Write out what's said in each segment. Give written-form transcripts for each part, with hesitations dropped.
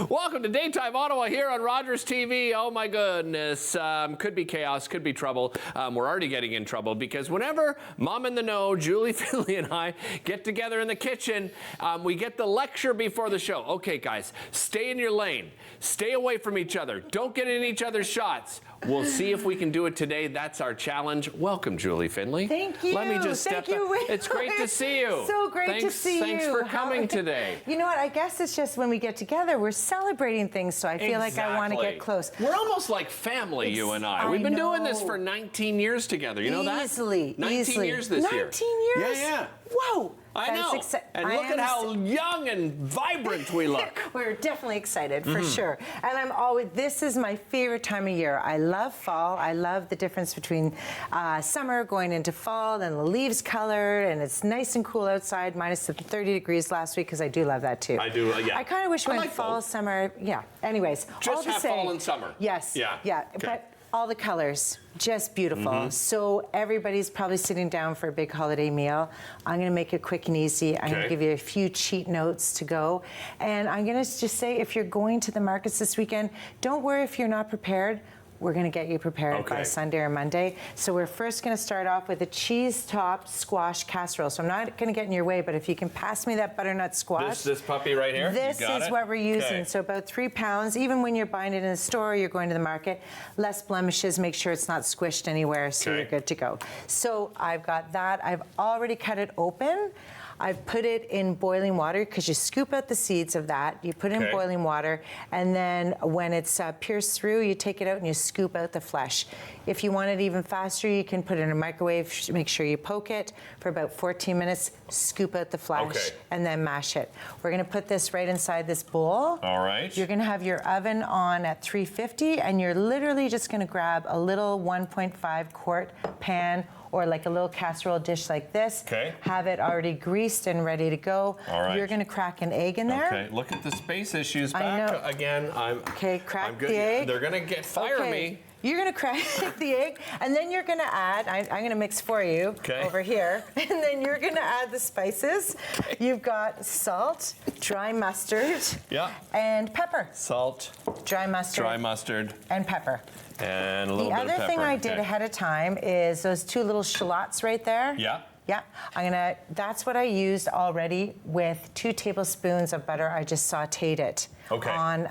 Welcome to Daytime Ottawa here on Rogers TV. Oh my goodness, could be chaos, could be trouble. We're already getting in trouble because whenever Mom in the Know, Julie, Finley, and I get together in the kitchen, we get the lecture before the show. Okay, guys, stay in your lane. Stay away from each other. Don't get in each other's shots. We'll see if we can do it today. That's our challenge. Welcome, Julie Finley. Thank you. Let me just step back. It's great to see you. So great to see you. Thanks for coming today. You know what? I guess it's just when we get together, we're celebrating things, so I feel like I want to get close. We're almost like family, you and I. We've been doing this for 19 years together. You know that? Easily. 19 years this year. 19 years? Yeah. Whoa. I know. And look at how young and vibrant we look. We're definitely excited, for sure. And this is my favorite time of year. I love fall. I love the difference between summer going into fall and the leaves colored and it's nice and cool outside, minus 30 degrees last week, because I do love that too. I do, yeah. I kind of wish we went fall, summer, yeah. Anyways. Just have fall and summer. Yes. Yeah. Yeah. Okay. But all the colors, just beautiful. So everybody's probably sitting down for a big holiday meal. I'm going to make it quick and easy. I'm going to give you a few cheat notes to go. And I'm going to just say, if you're going to the markets this weekend, don't worry if you're not prepared. We're going to get you prepared by Sunday or Monday. So we're first going to start off with a cheese-topped squash casserole. So I'm not going to get in your way, but if you can pass me that butternut squash. This puppy right here? This is what we're using. So about 3 pounds. Even when you're buying it in the store, you're going to the market. Less blemishes. Make sure it's not squished anywhere, so you're good to go. So I've got that. I've already cut it open. I've put it in boiling water, because you scoop out the seeds of that. You put it in boiling water, and then when it's pierced through, you take it out and you scoop out the flesh. If you want it even faster, you can put it in a microwave. Make sure you poke it for about 14 minutes, scoop out the flesh, and then mash it. We're going to put this right inside this bowl. All right. You're going to have your oven on at 350, and you're literally just going to grab a little 1.5 quart pan, or like a little casserole dish like this. Have it already greased and ready to go. All right. You're going to crack an egg in there. Okay, look at the space issues back again. Crack the egg. They're going to fire me. You're going to crack the egg, and then you're going to add, I'm going to mix for you over here, and then you're going to add the spices. You've got salt, dry mustard, and pepper. Salt, dry mustard, and pepper. And a little bit of pepper. The other thing I did ahead of time is those 2 little shallots right there. Yeah. That's what I used already with 2 tablespoons of butter. I just sauteed it on,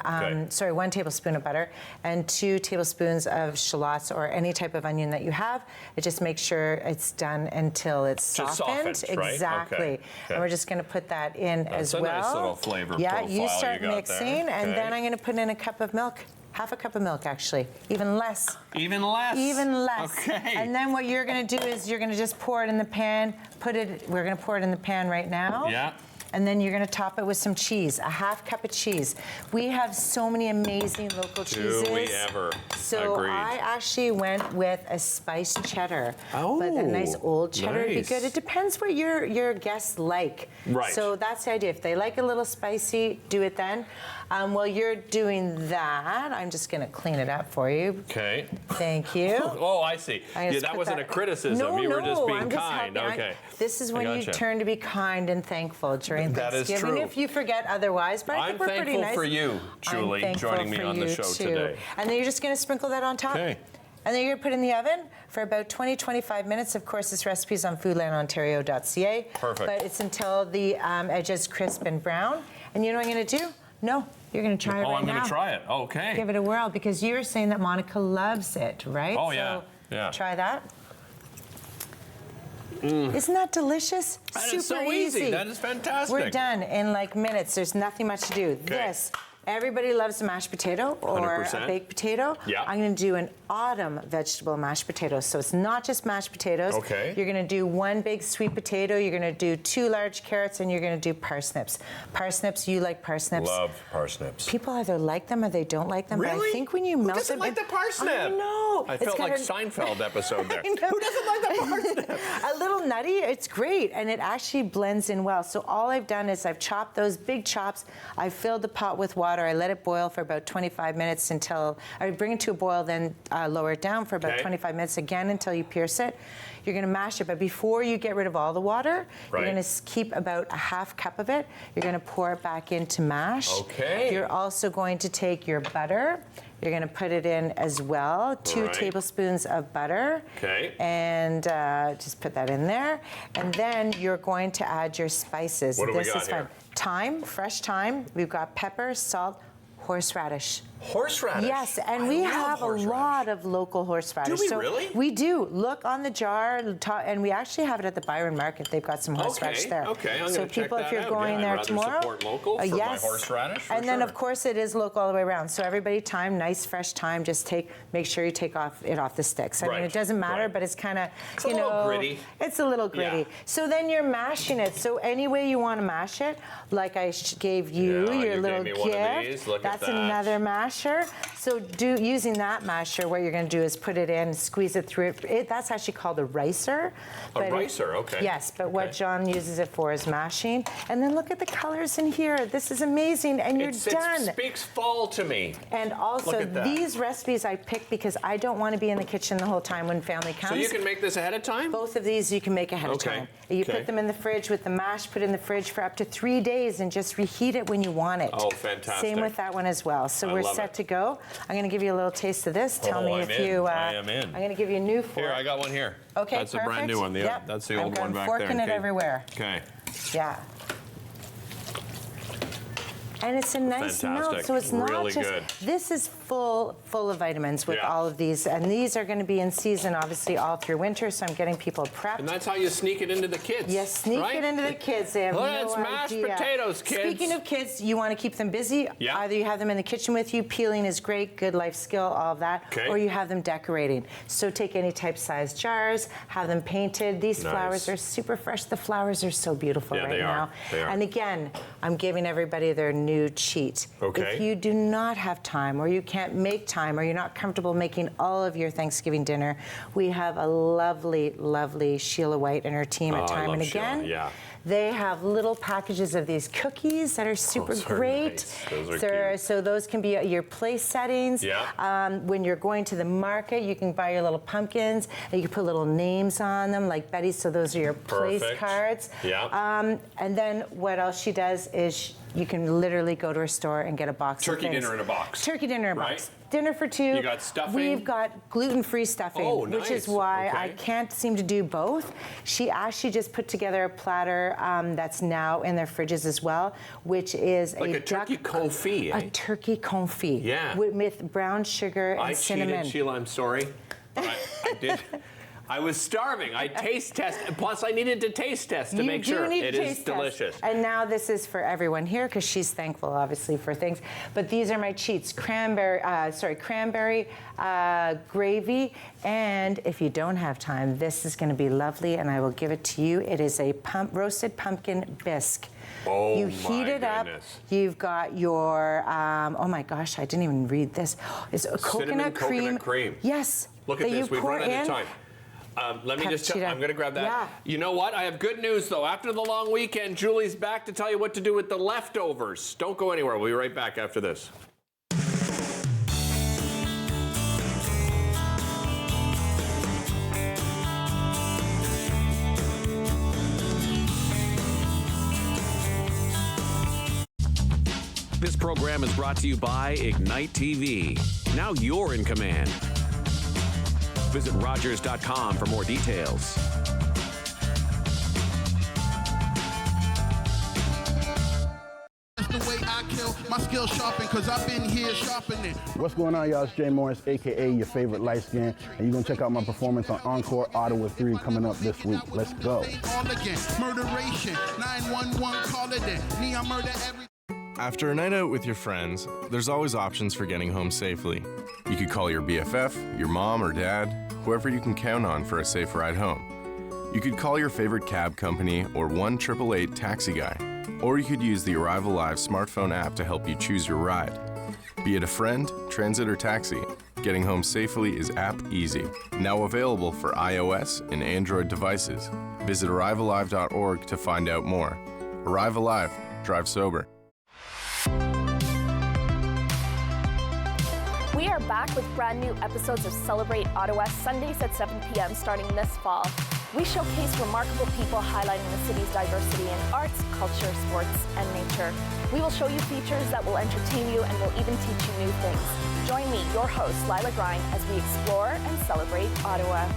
1 tablespoon of butter and 2 tablespoons of shallots or any type of onion that you have. It just makes sure it's done until it's softened. Exactly. And we're just going to put that in as well. That's a nice little flavor profile you start got mixing, there. and then I'm going to put in a cup of milk. Half a cup of milk, actually. Even less. Even less? Even less. Okay. And then what you're going to do is you're going to just pour it in the pan. We're going to pour it in the pan right now. Yeah. And then you're going to top it with some cheese, a half cup of cheese. We have so many amazing local cheeses. Do we ever? So Agreed. I actually went with a spiced cheddar. But a nice old cheddar would be good. It depends what your guests like. Right. So that's the idea. If they like a little spicy, do it then. While you're doing that, I'm just going to clean it up for you. Okay. Thank you. Oh, I see. Yeah, that wasn't a criticism. No, you were just being just kind. This is when you turn to be kind and thankful during Thanksgiving. That is true. If you forget otherwise, but I think we're pretty nice. I'm thankful for you, Julie, joining me on the show today. And then you're just going to sprinkle that on top. Okay. And then you're going to put it in the oven for about 20-25 minutes. Of course, this recipe is on foodlandontario.ca. Perfect. But it's until the edges crisp and brown. And you know what I'm going to do? No, you're going to try it right now. Oh, I'm going to try it. Okay. Give it a whirl, because you're saying that Monica loves it, right? Oh, yeah. So try that. Isn't that delicious? That is so easy. That is fantastic. We're done in like minutes. There's nothing much to do. This Everybody loves a mashed potato or 100%. a baked potato. Yeah. I'm going to do an autumn vegetable mashed potato. So it's not just mashed potatoes. Okay. You're going to do one big sweet potato. You're going to do 2 large carrots, and you're going to do parsnips. Parsnips, you like parsnips? Love parsnips. People either like them or they don't like them. Really? But I think when you melt Who doesn't them, like the parsnip? I know. I felt like Seinfeld episode there. Who doesn't like the parsnip? A little nutty. It's great, and it actually blends in well. So all I've done is I've chopped those big chops. I've filled the pot with water. water. I let it boil for about 25 minutes until I bring it to a boil, then lower it down for about 25 minutes again until you pierce it. You're going to mash it, but before you get rid of all the water, you're going to keep about a half cup of it. You're going to pour it back into mash. Okay. You're also going to take your butter. You're going to put it in as well, 2 tablespoons of butter. Okay. And just put that in there. And then you're going to add your spices. What do we This got is here? fun. Thyme, fresh thyme. We've got pepper, salt, horseradish. Horseradish? Yes, and we have a lot of local horseradish. Do we really? We do. Look on the jar, and we actually have it at the Byron Market. They've got some horseradish there. Okay, I'm so going to check people, that if you're out. going there I'd tomorrow, rather support local for yes. my horseradish, for and then, sure. of course, it is local all the way around. So everybody, thyme, nice fresh thyme. Just make sure you take it off the sticks. I mean, it doesn't matter, but it's kind of, you know, a little gritty. It's a little gritty. Yeah. So then you're mashing it. So any way you want to mash it, like I gave you, your little gave me gift. one of these. Look at That's that. another masher. So using that masher, what you're going to do is put it in, squeeze it through it. That's actually called a ricer. A ricer, okay. Yes, but what John uses it for is mashing. And then look at the colors in here. This is amazing, and you're done. It speaks fall to me. And also, these recipes I picked because I don't want to be in the kitchen the whole time when family comes. So you can make this ahead of time? Both of these you can make ahead of time. You put them in the fridge with the mash, put it in the fridge for up to 3 days, and just reheat it when you want it. Oh, fantastic. Same with that one as well. So we're set to go. I'm going to give you a little taste of this. Tell me if you... I am in. I'm going to give you a new fork. Here, I got one here. Okay, That's a brand new one. Yep. That's the old one back there. I'm forking it everywhere. Okay. Yeah. And it's a nice melt, so it's not really just. Good. This is full of vitamins with all of these, and these are going to be in season, obviously, all through winter. So I'm getting people prepped. And that's how you sneak it into the kids. Yes, sneak it into the kids. They have no idea. It's mashed potatoes, kids. Speaking of kids, you want to keep them busy. Yeah. Either you have them in the kitchen with you. Peeling is great, good life skill, all of that. Okay. Or you have them decorating. So take any type size jars, have them painted. These flowers are super fresh. The flowers are so beautiful right now. They are. And again, I'm giving everybody their new cheat. Okay. If you do not have time, or you can't make time, or you're not comfortable making all of your Thanksgiving dinner, we have a lovely, lovely Sheila White and her team at Time and Again. Yeah. They have little packages of these cookies that are super great. Nice. Those are cute. So those can be your place settings. Yeah. When you're going to the market, you can buy your little pumpkins, and you can put little names on them, like Betty. So those are your place cards. Yeah. And then what else she does is you can literally go to a store and get a box of Turkey dinner in a box. Turkey dinner in a box. Dinner for 2. You got stuffing? We've got gluten-free stuffing, which is why I can't seem to do both. She actually just put together a platter that's now in their fridges as well, which is like a turkey confit. A turkey confit. Yeah. With brown sugar and cinnamon. I cheated, Sheila. I'm sorry. I did. I was starving. I taste test, plus I needed to taste test to make sure it is delicious. And now this is for everyone here because she's thankful, obviously, for things. But these are my cheats: cranberry gravy, and if you don't have time, this is going to be lovely, and I will give it to you. It is a roasted pumpkin bisque. Oh, you heat it up. You've got your oh my gosh, I didn't even read this. It's a coconut cream. Yes. Look at this. We've run out of time. Let me just I'm going to grab that. Yeah. You know what? I have good news, though. After the long weekend, Julie's back to tell you what to do with the leftovers. Don't go anywhere. We'll be right back after this. This program is brought to you by Ignite TV. Now you're in command. Visit Rogers.com for more details. That's the way I kill my skill sharpen, cause I've been here sharpening. What's going on, y'all? It's Jay Morris, aka your favorite light skin, and you're gonna check out my performance on Encore Ottawa 3 coming up this week. Let's go. All again, murderation, 911, call it in. Me, I murder every. After a night out with your friends, there's always options for getting home safely. You could call your BFF, your mom or dad, whoever you can count on for a safe ride home. You could call your favorite cab company or 1-888 taxi guy. Or you could use the Arrive Alive smartphone app to help you choose your ride. Be it a friend, transit, or taxi, getting home safely is app easy. Now available for iOS and Android devices. Visit arrivealive.org to find out more. Arrive Alive, drive sober. We are back with brand new episodes of Celebrate Ottawa, Sundays at 7 p.m. starting this fall. We showcase remarkable people highlighting the city's diversity in arts, culture, sports, and nature. We will show you features that will entertain you and will even teach you new things. Join me, your host, Lila Grind, as we explore and celebrate Ottawa.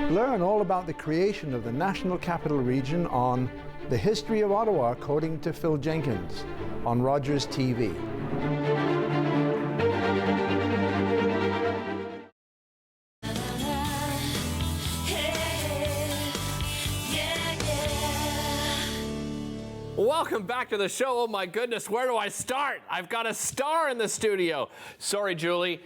Learn all about the creation of the National Capital Region on The History of Ottawa, according to Phil Jenkins, on Rogers TV. Welcome back to the show. Oh my goodness, where do I start? I've got a star in the studio. Sorry, Julie.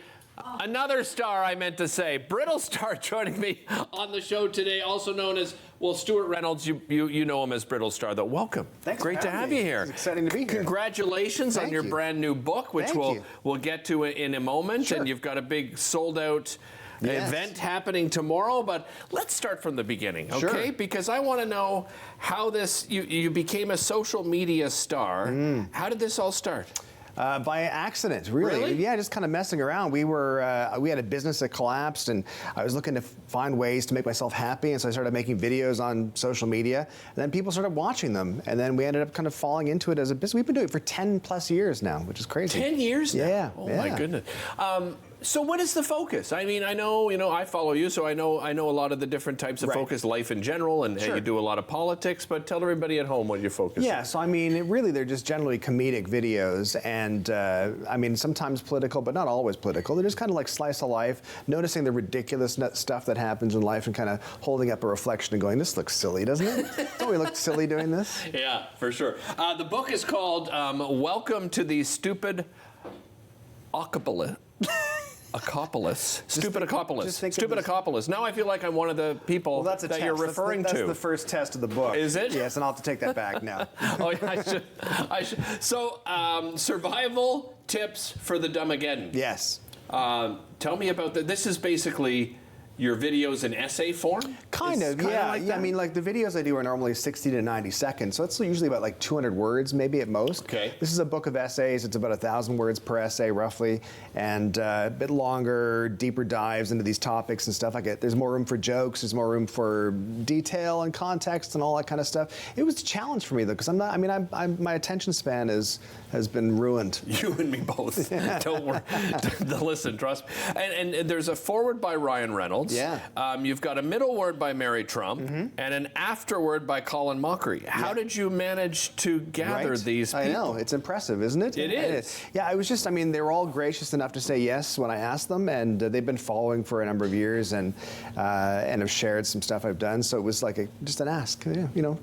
Another star, I meant to say. Brittle Star joining me on the show today, also known as, well, Stuart Reynolds. You know him as Brittle Star, though. Welcome. Thanks. Great to have you here. It's exciting to be here. Congratulations on your brand new book, which we'll get to in a moment. Sure. And you've got a big sold-out event happening tomorrow. But let's start from the beginning, okay? Sure. Because I want to know how this, you became a social media star. How did this all start? By accident, really. Yeah, just kind of messing around. We had a business that collapsed, and I was looking to find ways to make myself happy, and so I started making videos on social media, and then people started watching them, and then we ended up kind of falling into it as a business. We've been doing it for 10 plus years now, which is crazy. 10 years now? Yeah. Oh my goodness. So what is the focus? I mean, I know, I follow you, so I know a lot of the different types of focus, life in general, and you do a lot of politics, but tell everybody at home what you focus on. Yeah, so I mean, they're just generally comedic videos, and I mean, sometimes political, but not always political. They're just kind of like slice of life, noticing the ridiculous stuff that happens in life and kind of holding up a reflection and going, this looks silly, doesn't it? Don't we look silly doing this? Yeah, for sure. The book is called Welcome to the Stupid Acopolis. Stupid Acopolis. Now I feel like I'm one of the people that you're referring to. That's the first test of the book. Is it? Yes, and I'll have to take that back now. Oh, yeah, I should. So, survival tips for the Dummageddon. Yes. Tell me about that. This is basically your videos in essay form? Kind of, yeah. Like I mean, like the videos I do are normally 60 to 90 seconds, so it's usually about like 200 words, maybe at most. Okay. This is a book of essays. It's about 1,000 words per essay, roughly, and a bit longer, deeper dives into these topics and stuff. There's more room for jokes. There's more room for detail and context and all that kind of stuff. It was a challenge for me though, because I'm not. I mean, my attention span has been ruined. You and me both. Don't worry. Listen, trust me. And there's a foreword by Ryan Reynolds. Yeah. You've got a middle word by Mary Trump and an afterword by Colin Mockery. How did you manage to gather these people? I know. It's impressive, isn't it? It is. Yeah, I was just, I mean, they were all gracious enough to say yes when I asked them, and they've been following for a number of years and have shared some stuff I've done. So it was like just an ask.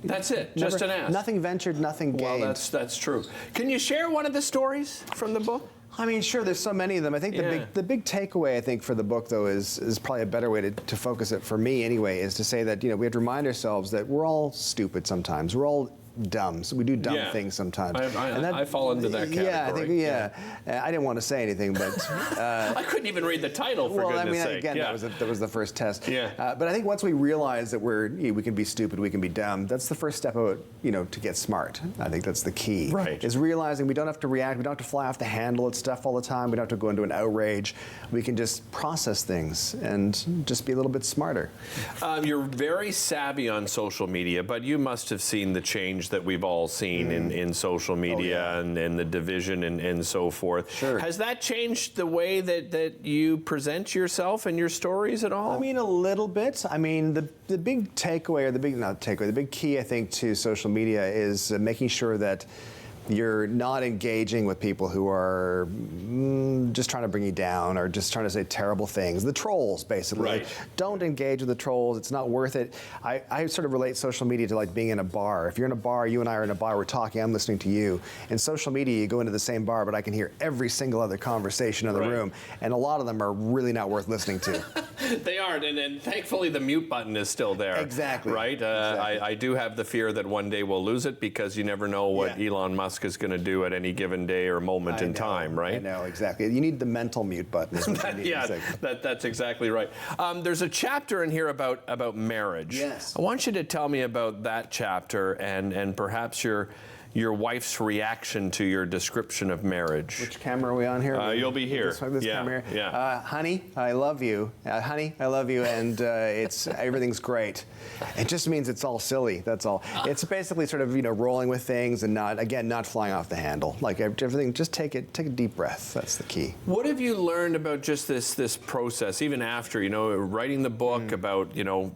That's it. Just an ask. Nothing ventured, nothing gained. Well, that's true. Can you share one of the stories from the book? I mean, sure, there's so many of them. I think the big takeaway, I think, for the book, though, is probably a better way to focus it, for me anyway, is to say that, we have to remind ourselves that we're all stupid sometimes. We're all dumb. So we do dumb things sometimes. I fall into that category. Yeah, I think, I didn't want to say anything, but... I couldn't even read the title, for goodness sake. Again, that was the first test. Yeah. But I think once we realize that we can be stupid, we can be dumb, that's the first step of it, to get smart. I think that's the key. Right. Is realizing we don't have to react, we don't have to fly off the handle at stuff all the time, we don't have to go into an outrage. We can just process things and just be a little bit smarter. You're very savvy on social media, but you must have seen the change that we've all seen in social media and the division and so forth. Sure. Has that changed the way that you present yourself and your stories at all? I mean, a little bit. I mean, the big takeaway, or the big key, I think, to social media is making sure that you're not engaging with people who are just trying to bring you down or just trying to say terrible things. The trolls, basically. Right. Don't engage with the trolls. It's not worth it. I sort of relate social media to like being in a bar. If you're in a bar, you and I are in a bar, we're talking, I'm listening to you. In social media, you go into the same bar, but I can hear every single other conversation in the room, and a lot of them are really not worth listening to. They aren't, and thankfully the mute button is still there. Exactly. Right? Exactly. I do have the fear that one day we'll lose it because you never know what Elon Musk is going to do at any given day or moment in time, right? I know, exactly. You need the mental mute button. Is what you need. Yeah, that's exactly right. There's a chapter in here about marriage. Yes. I want you to tell me about that chapter and perhaps your wife's reaction to your description of marriage. Which camera are we on here? You'll be here. This camera here. Yeah. Honey, I love you. Honey, I love you, and everything's great. It just means it's all silly. That's all. It's basically sort of rolling with things and not flying off the handle. Like everything, just take a deep breath. That's the key. What have you learned about just this process, even after writing the book about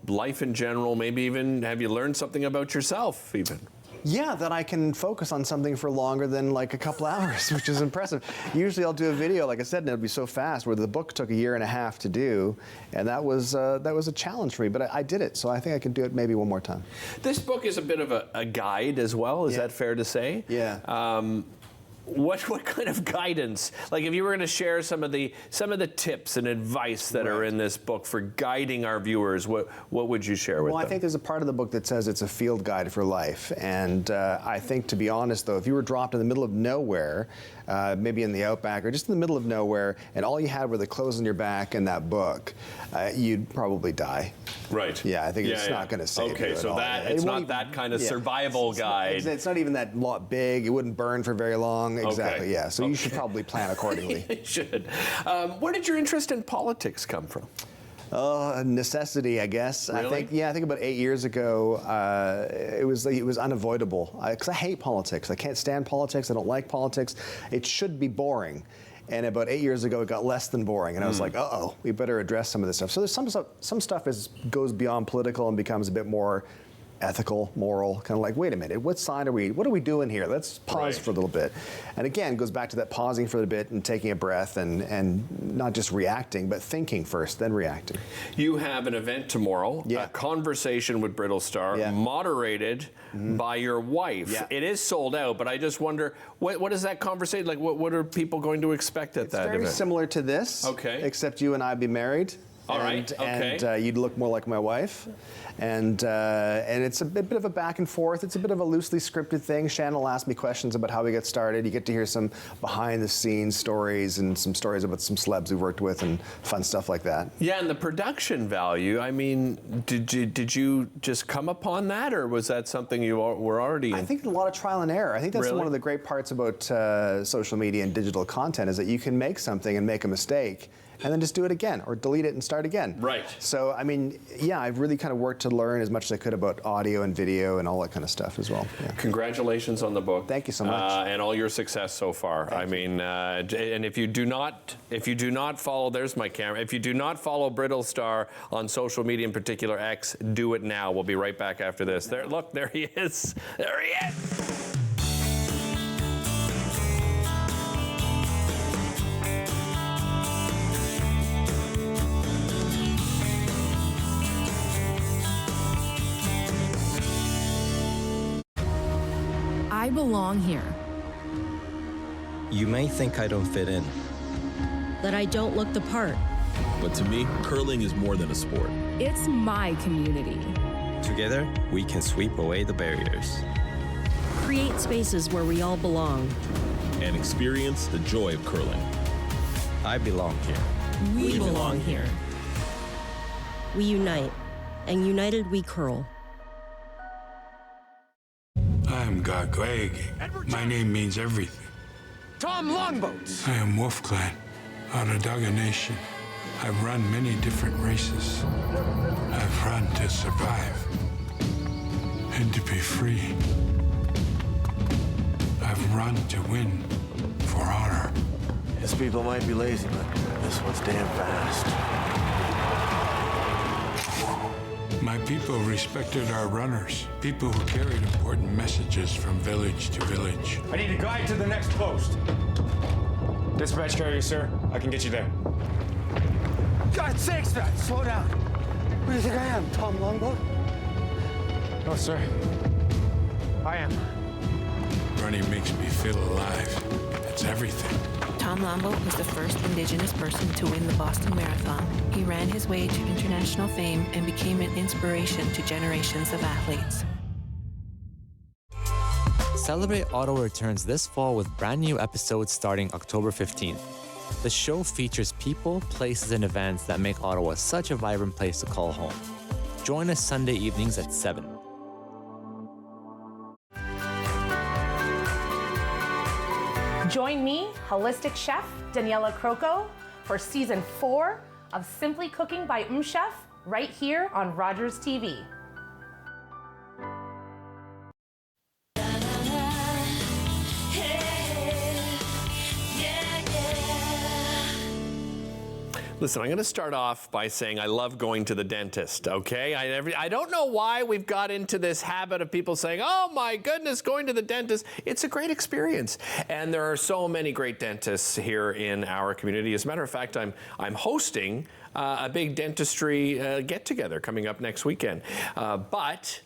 life in general? Maybe even have you learned something about yourself even? Yeah, that I can focus on something for longer than like a couple hours, which is impressive. Usually I'll do a video, like I said, and it'll be so fast, where the book took 1.5 years to do, and that was a challenge for me, but I did it, so I think I can do it maybe one more time. This book is a bit of a guide as well, is that fair to say? Yeah. What kind of guidance? Like if you were going to share some of the tips and advice that are in this book for guiding our viewers, what would you share with them? Well, I think there's a part of the book that says it's a field guide for life, and I think, to be honest, though, if you were dropped in the middle of nowhere, maybe in the outback or just in the middle of nowhere, and all you had were the clothes on your back and that book, you'd probably die. Right. Yeah, I think it's not going to save you Okay, at so all. It's not that kind of survival guide. It's not even that big. It wouldn't burn for very long. Exactly. Okay. Yeah. So you should probably plan accordingly. You should. Where did your interest in politics come from? Necessity, I guess. Really? I think about 8 years ago, it was unavoidable because I hate politics. I can't stand politics. I don't like politics. It should be boring. And about 8 years ago, it got less than boring, and I was like, "Uh-oh, we better address some of this stuff." So there's some stuff goes beyond political and becomes a bit more ethical, moral, kind of like, wait a minute, what are we doing here? Let's pause for a little bit. And again, it goes back to that pausing for a bit and taking a breath and not just reacting, but thinking first, then reacting. You have an event tomorrow, a conversation with Brittle Star, moderated by your wife. Yeah. It is sold out, but I just wonder, what is that conversation like? What are people going to expect at that event? It's very similar to this, except you and I be married. All right. Okay. And you'd look more like my wife, and it's a bit of a back and forth. It's a bit of a loosely scripted thing. Shannon will ask me questions about how we get started. You get to hear some behind-the-scenes stories and some stories about some celebs we've worked with and fun stuff like that. Yeah, and the production value. I mean, did you just come upon that, or was that something you were already in? I think a lot of trial and error. I think that's one of the great parts about social media and digital content is that you can make something and make a mistake, and then just do it again or delete it and start again. Right. So, I mean, I've really kind of worked to learn as much as I could about audio and video and all that kind of stuff as well. Yeah. Congratulations on the book. Thank you so much. And all your success so far. I mean, and if you do not follow, there's my camera. If you do not follow Brittle Star on social media, in particular X, do it now. We'll be right back after this. There, look, there he is. There he is. I belong here. You may think I don't fit in. That I don't look the part. But to me, curling is more than a sport. It's my community. Together, we can sweep away the barriers. Create spaces where we all belong. And experience the joy of curling. I belong here. We belong here. We unite, and united we curl. I'm Gagwag. My name means everything. Tom Longboats. I am Wolf Clan, Onondaga Nation. I've run many different races. I've run to survive and to be free. I've run to win for honor. His people might be lazy, but this one's damn fast. My people respected our runners, people who carried important messages from village to village. I need a guide to the next post. Dispatch carrier, sir. I can get you there. God's sakes, man, slow down. Who do you think I am, Tom Longboat? No, sir. I am. Running makes me feel alive. It's everything. Tom Longboat was the first Indigenous person to win the Boston Marathon. He ran his way to international fame and became an inspiration to generations of athletes. Celebrate Ottawa returns this fall with brand new episodes starting October 15th. The show features people, places, and events that make Ottawa such a vibrant place to call home. Join us Sunday evenings at 7. Join me, holistic chef Daniela Croco, for season 4 of Simply Cooking by Chef right here on Rogers TV. Listen, I'm going to start off by saying I love going to the dentist, okay? I don't know why we've got into this habit of people saying, oh my goodness, going to the dentist. It's a great experience. And there are so many great dentists here in our community. As a matter of fact, I'm hosting a big dentistry get-together coming up next weekend. But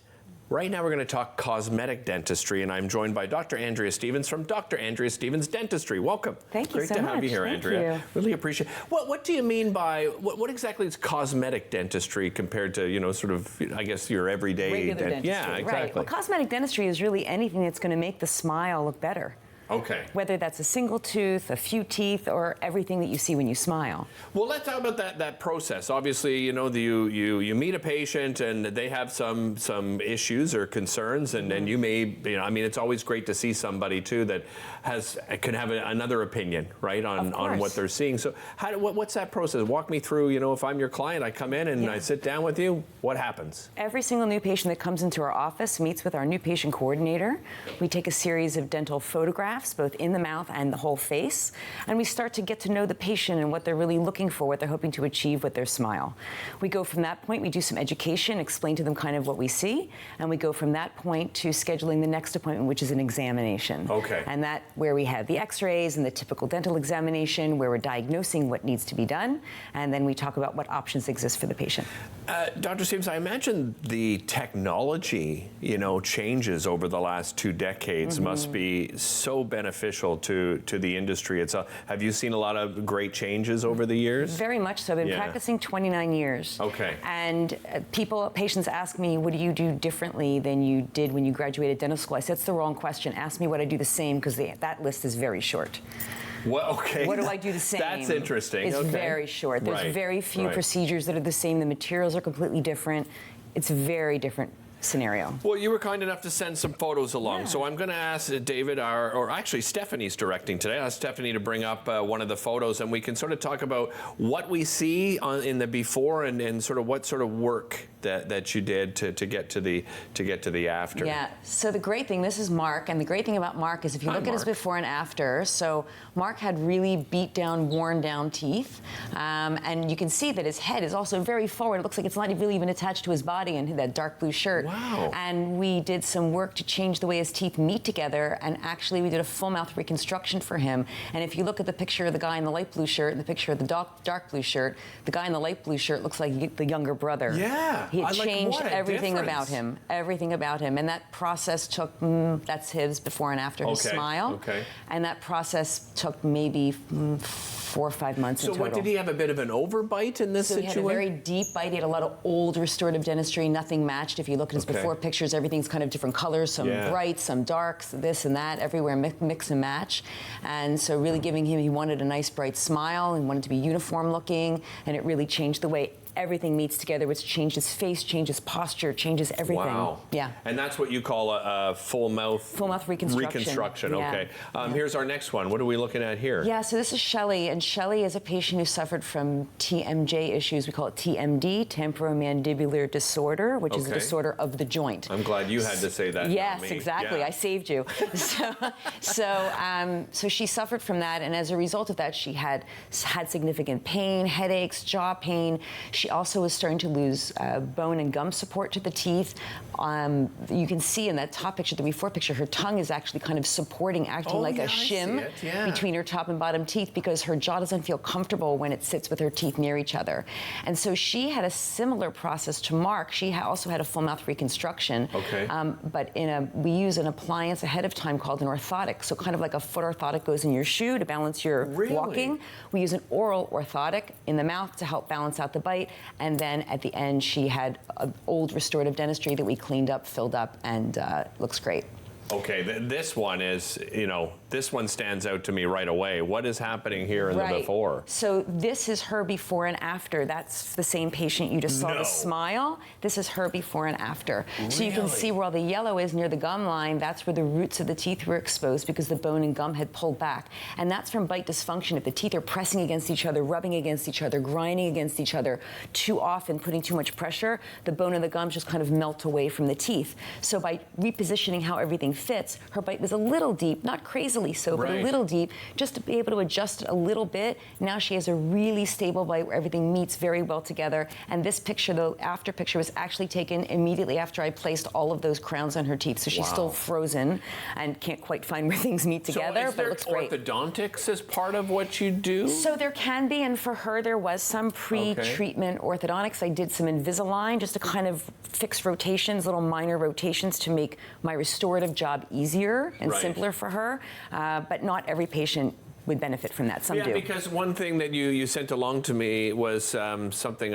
right now we're going to talk cosmetic dentistry, and I'm joined by Dr. Andrea Stevens from Dr. Andrea Stevens Dentistry. Welcome. Thank you so much. Great to have you here, Thank Andrea. you. Really appreciate it. What do you mean by, what exactly is cosmetic dentistry compared to, you know, sort of, I guess, your everyday regular dentistry? Yeah, exactly. Right. Well, cosmetic dentistry is really anything that's going to make the smile look better. Okay. Whether that's a single tooth, a few teeth, or everything that you see when you smile. Well, let's talk about that process. Obviously, you know, you meet a patient and they have some issues or concerns, and then you may, you know, I mean, it's always great to see somebody too that can have another opinion, right, on what they're seeing. So, what's that process? Walk me through. You know, if I'm your client, I come in and I sit down with you. What happens? Every single new patient that comes into our office meets with our new patient coordinator. We take a series of dental photographs, both in the mouth and the whole face, and we start to get to know the patient and what they're really looking for, what they're hoping to achieve with their smile. We go from that point, we do some education, explain to them kind of what we see, and we go from that point to scheduling the next appointment, which is an examination. Okay. And that where we have the x-rays and the typical dental examination, where we're diagnosing what needs to be done, and then we talk about what options exist for the patient. Dr. Stevens, I imagine the technology, you know, changes over the last 2 decades must be so beneficial to the industry itself. Have you seen a lot of great changes over the years? Very much so. I've been practicing 29 years. Okay. And patients ask me, what do you do differently than you did when you graduated dental school? I said, it's the wrong question. Ask me what I do the same, because that list is very short. Well, okay. What do I do the same? That's interesting. It's very short. There's very few procedures that are the same. The materials are completely different. It's a very different scenario. Well, you were kind enough to send some photos along, so I'm going to ask David, or actually Stephanie's directing today. I asked Stephanie to bring up one of the photos, and we can sort of talk about what we see in the before and sort of what sort of work that you did to get to the after. Yeah. So the great thing, this is Mark, and the great thing about Mark is if you look at his before and after. So Mark had really beat down, worn down teeth, and you can see that his head is also very forward. It looks like it's not really even attached to his body, and that dark blue shirt. Wow. And we did some work to change the way his teeth meet together, and actually we did a full mouth reconstruction for him. And if you look at the picture of the guy in the light blue shirt and the picture of the dark blue shirt, the guy in the light blue shirt looks like the younger brother. Yeah. He had changed everything difference. about him. And that process took, that's his before and after his smile. Okay. And that process took maybe 4 or 5 months in total. So what, did he have a bit of an overbite in this situation? He had a very deep bite. He had a lot of old restorative dentistry, nothing matched. If you look at his before pictures, everything's kind of different colors, some bright, some dark, this and that, everywhere mix and match. And so really giving him, he wanted a nice bright smile and wanted to be uniform looking, and it really changed the way everything meets together, which changes his face, changes posture, changes everything. Wow. Yeah. And that's what you call a full mouth reconstruction. Okay. Here's our next one. What are we looking at here? Yeah, so this is Shelley, and Shelley is a patient who suffered from TMJ issues. We call it TMD, temporomandibular disorder, which is a disorder of the joint. I'm glad you had to say that. Yes, not me. exactly. Yeah. I saved you. So she suffered from that, and as a result of that, she had significant pain, headaches, jaw pain. She She also was starting to lose bone and gum support to the teeth. You can see in that top picture, the before picture, her tongue is actually kind of supporting, acting like a shim between her top and bottom teeth because her jaw doesn't feel comfortable when it sits with her teeth near each other. And so she had a similar process to Mark. She also had a full mouth reconstruction. Okay. But we use an appliance ahead of time called an orthotic. So kind of like a foot orthotic goes in your shoe to balance your walking. We use an oral orthotic in the mouth to help balance out the bite. And then at the end, she had old restorative dentistry that we cleaned up, filled up, and looks great. Okay, this one is, this one stands out to me right away. What is happening here in the before? So this is her before and after. That's the same patient you just saw the smile. This is her before and after. Really? So you can see where all the yellow is near the gum line. That's where the roots of the teeth were exposed because the bone and gum had pulled back. And that's from bite dysfunction. If the teeth are pressing against each other, rubbing against each other, grinding against each other too often, putting too much pressure, the bone and the gums just kind of melt away from the teeth. So by repositioning how everything fits, her bite was a little deep, not crazily so, but a little deep, just to be able to adjust it a little bit. Now she has a really stable bite where everything meets very well together. And this picture, the after picture, was actually taken immediately after I placed all of those crowns on her teeth. So she's still frozen and can't quite find where things meet together, but it looks great. So is there orthodontics as part of what you do? So there can be, and for her there was some pre-treatment orthodontics. I did some Invisalign just to kind of fix rotations, little minor rotations to make my restorative job easier and simpler for her, but not every patient would benefit from that. Some do. Because one thing that you sent along to me was something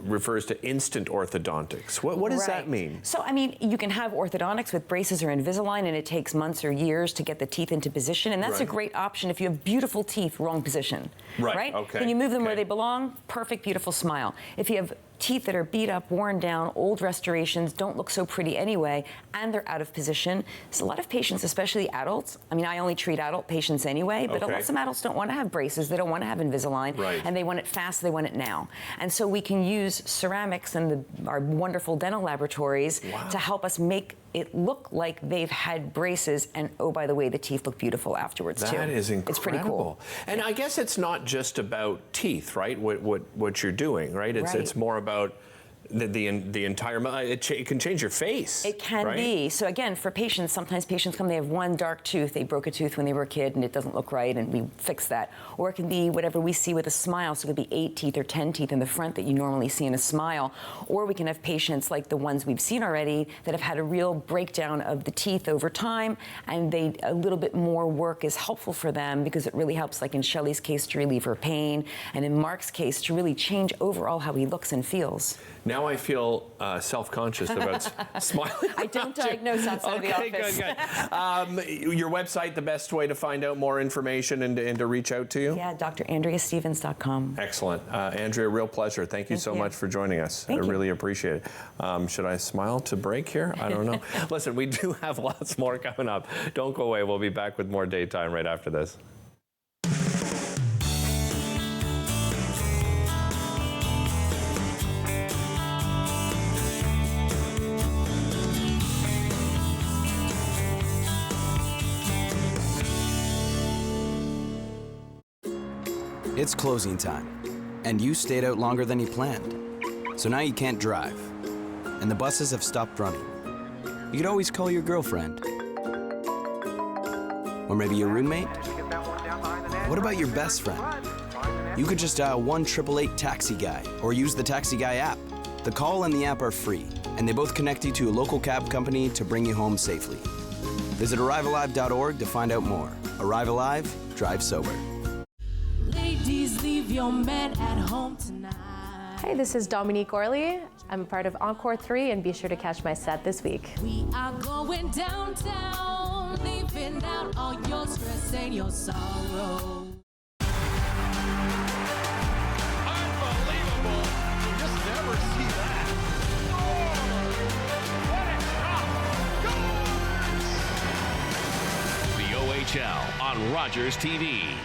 refers to instant orthodontics. What does that mean? So, I mean, you can have orthodontics with braces or Invisalign, and it takes months or years to get the teeth into position, and that's a great option if you have beautiful teeth, wrong position. Right? Okay. Then you move them where they belong, perfect, beautiful smile. If you have teeth that are beat up, worn down, old restorations, don't look so pretty anyway, and they're out of position. So a lot of patients, especially adults, I mean, I only treat adult patients anyway, but some adults don't want to have braces, they don't want to have Invisalign, and they want it fast, they want it now. And so we can use ceramics and our wonderful dental laboratories to help us make it look like they've had braces, and oh, by the way, the teeth look beautiful afterwards too. That is incredible. It's pretty cool. And I guess it's not just about teeth, right? What you're doing, right? It's more about the entire, it can change your face. It can be. So again, for patients, sometimes patients come, they have one dark tooth, they broke a tooth when they were a kid and it doesn't look right, and we fix that. Or it can be whatever we see with a smile, so it could be 8 teeth or 10 teeth in the front that you normally see in a smile. Or we can have patients like the ones we've seen already that have had a real breakdown of the teeth over time, and a little bit more work is helpful for them because it really helps, like in Shelley's case, to relieve her pain, and in Mark's case, to really change overall how he looks and feels. Now I feel self-conscious about smiling. I don't diagnose outside of the office. Good. Your website, the best way to find out more information and to reach out to you? Yeah, drandreastevens.com. Excellent. Andrea, real pleasure. Thank you so much for joining us. I really appreciate it. Should I smile to break here? I don't know. Listen, we do have lots more coming up. Don't go away. We'll be back with more Daytime right after this. It's closing time, and you stayed out longer than you planned. So now you can't drive, and the buses have stopped running. You could always call your girlfriend. Or maybe your roommate? What about your best friend? You could just dial 1-888-TAXI-GUY or use the Taxi Guy app. The call and the app are free, and they both connect you to a local cab company to bring you home safely. Visit arrivealive.org to find out more. Arrive Alive, drive sober. Ladies, leave your men at home tonight. Hey, this is Dominique Orley. I'm a part of Encore 3, and be sure to catch my set this week. We are going downtown, leaving out all your stress and your sorrow. Unbelievable. You just never see that. What a shot. The OHL on Rogers TV.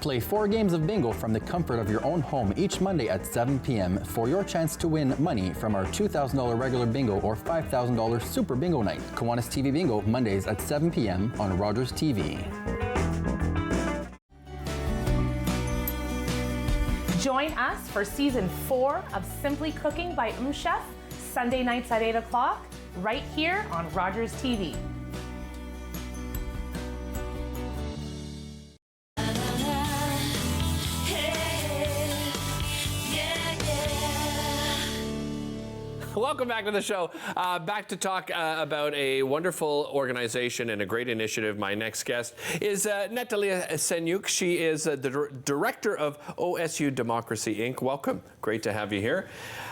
Play 4 games of bingo from the comfort of your own home each Monday at 7 p.m. for your chance to win money from our $2,000 regular bingo or $5,000 super bingo night. Kiwanis TV Bingo, Mondays at 7 p.m. on Rogers TV. Join us for season 4 of Simply Cooking by Chef, Sunday nights at 8 o'clock, right here on Rogers TV. Welcome back to the show. Back to talk about a wonderful organization and a great initiative. My next guest is Natalia Senyuk. She is the director of OSU Democracy Inc. Welcome. Great to have you here.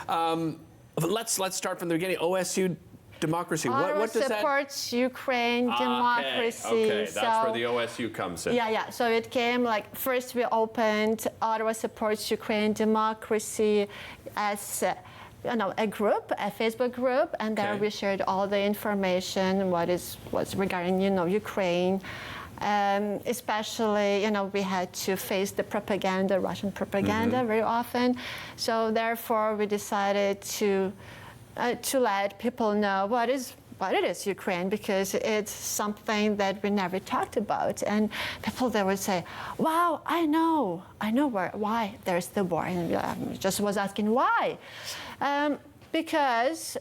Let's start from the beginning. OSU Democracy. What does that? Supports Ukraine democracy. Okay, that's where the OSU comes in. Yeah. So it came like first we opened Ottawa Supports Ukraine Democracy as a group, a Facebook group, and there we shared all the information what's regarding Ukraine. Especially, we had to face the propaganda, Russian propaganda, very often. So therefore, we decided to let people know what it is Ukraine, because it's something that we never talked about. And people, they would say, wow, I know why there's the war. And I just was asking why. Because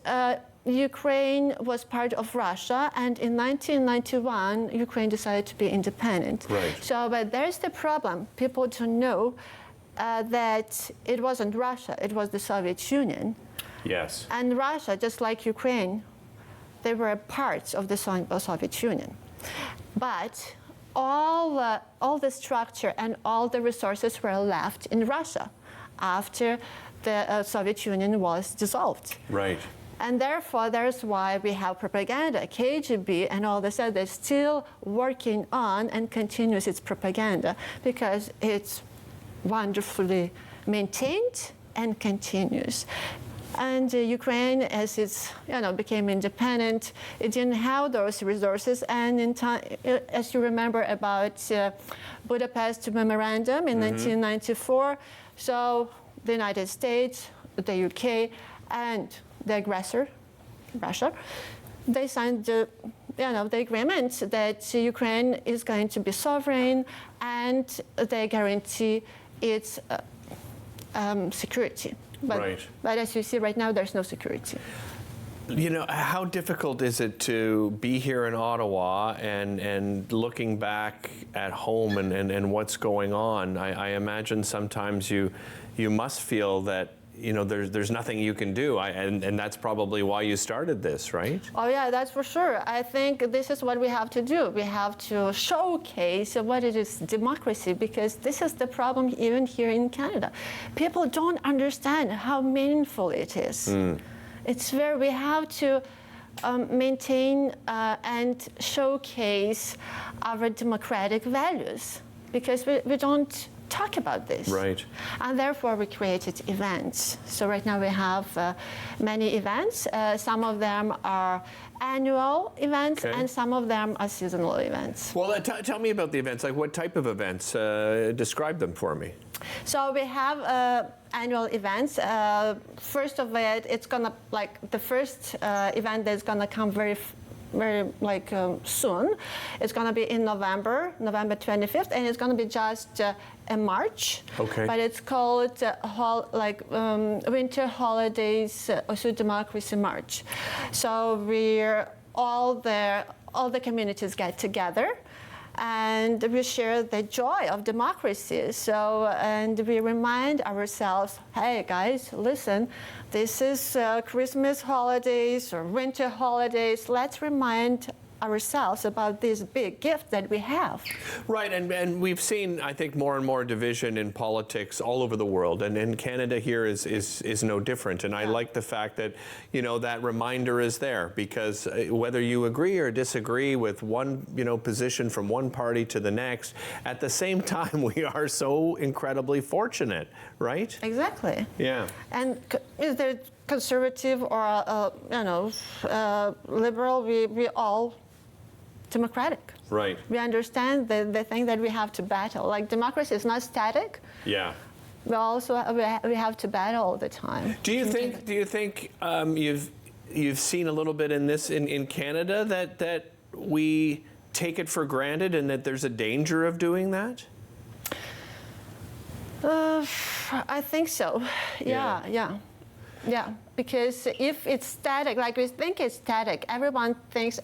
Ukraine was part of Russia, and in 1991, Ukraine decided to be independent. Right. So, but there's the problem. People don't know that it wasn't Russia, it was the Soviet Union. Yes. And Russia, just like Ukraine, they were parts of the Soviet Union. But all the structure and all the resources were left in Russia after the Soviet Union was dissolved. Right. And therefore, that's why we have propaganda, KGB, and all this. They're still working on and continues its propaganda because it's wonderfully maintained and continues. And Ukraine, as it became independent, it didn't have those resources. And in time, as you remember about Budapest Memorandum in 1994, so the United States, the UK, and the aggressor, Russia, they signed the agreement that Ukraine is going to be sovereign, and they guarantee its security. But as you see right now, there's no security. How difficult is it to be here in Ottawa and looking back at home and what's going on? I imagine sometimes you must feel that there's nothing you can do, and that's probably why you started this, right? Oh yeah, that's for sure. I think this is what we have to do. We have to showcase what it is democracy, because this is the problem even here in Canada. People don't understand how meaningful it is. It's where we have to maintain and showcase our democratic values, because we don't talk about this. Right. And therefore we created events. So right now we have many events. Some of them are annual events, and some of them are seasonal events. Well, tell me about the events. Like, what type of events? Describe them for me. So we have annual events. First of it, it's gonna, the first event that's gonna come very soon. It's going to be in November 25th, and it's going to be just in March. Okay. But it's called Winter Holidays OSU Democracy March. So we're all the communities get together, and we share the joy of democracy. So, and we remind ourselves, hey guys, listen, this is Christmas holidays or winter holidays. Let's remind ourselves about this big gift that we have. Right, and we've seen, I think, more and more division in politics all over the world, and Canada here is no different. And I like the fact that, that reminder is there, because whether you agree or disagree with one, position from one party to the next, at the same time, we are so incredibly fortunate, right? Exactly. Yeah. And is there conservative or liberal? We all democratic. Right. We understand the thing that we have to battle. Like democracy is not static. Yeah. We also we have to battle all the time. Do you think you've seen a little bit in this in Canada that we take it for granted and that there's a danger of doing that? I think so. Yeah. Because if it's static, like we think it's static, everyone thinks,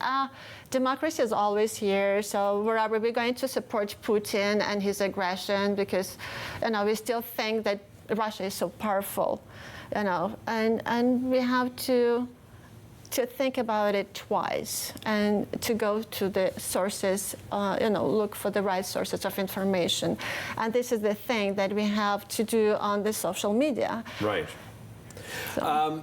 democracy is always here, so we're going to support Putin and his aggression because, we still think that Russia is so powerful, and we have to think about it twice and to go to the sources, look for the right sources of information. And this is the thing that we have to do on the social media. Right. So.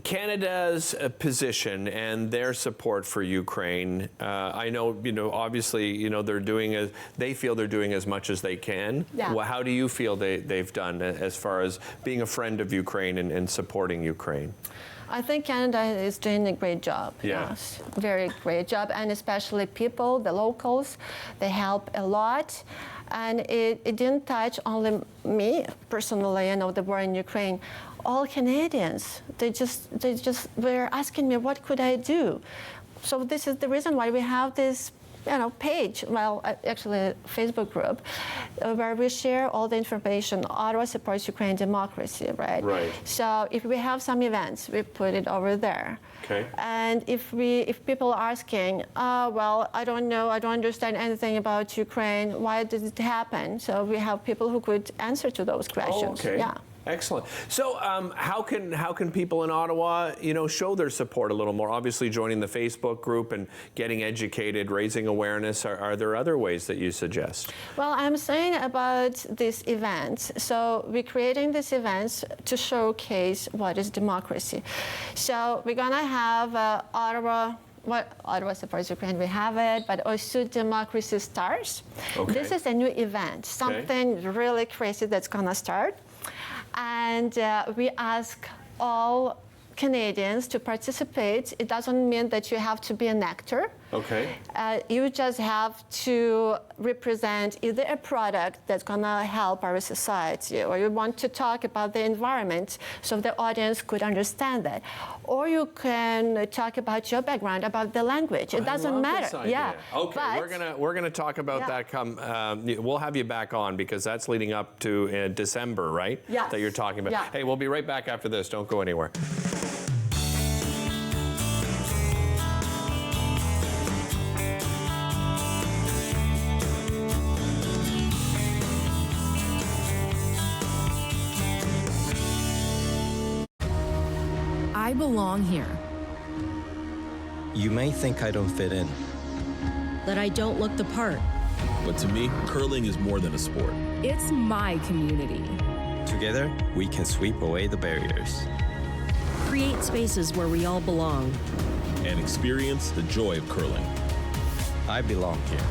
Canada's position and their support for Ukraine, I know, obviously, they feel they're doing as much as they can. Yeah. Well, how do you feel they've done as far as being a friend of Ukraine and supporting Ukraine? I think Canada is doing a great job. Yeah. Yes, very great job, and especially people, the locals, they help a lot. And it didn't touch only me personally, the war in Ukraine. All Canadians, they just were asking me, what could I do? So this is the reason why we have this page, actually a Facebook group, where we share all the information. Ottawa supports Ukraine democracy, right? Right. So if we have some events, we put it over there. Okay. And if people are asking, I don't know, I don't understand anything about Ukraine, why did it happen? So we have people who could answer to those questions. Oh, okay. Yeah. Excellent. So how can people in Ottawa, show their support a little more? Obviously, joining the Facebook group and getting educated, raising awareness. Are there other ways that you suggest? Well, I'm saying about this event. So we're creating these events to showcase what is democracy. So we're gonna have Ottawa supports Ukraine, we have it, but also Democracy Stars. Okay. This is a new event, something really crazy that's gonna start. And we ask all Canadians to participate. It doesn't mean that you have to be an actor. Okay. You just have to represent either a product that's gonna help our society, or you want to talk about the environment so the audience could understand that. Or you can talk about your background, about the language. It doesn't matter. This idea. Yeah. Okay, but we're gonna talk about that. We'll have you back on because that's leading up to December, right? Yes. That you're talking about. Yeah. Hey, we'll be right back after this. Don't go anywhere. I belong here. You may think I don't fit in. That I don't look the part. But to me, curling is more than a sport. It's my community. Together, we can sweep away the barriers. Create spaces where we all belong. And experience the joy of curling. I belong here.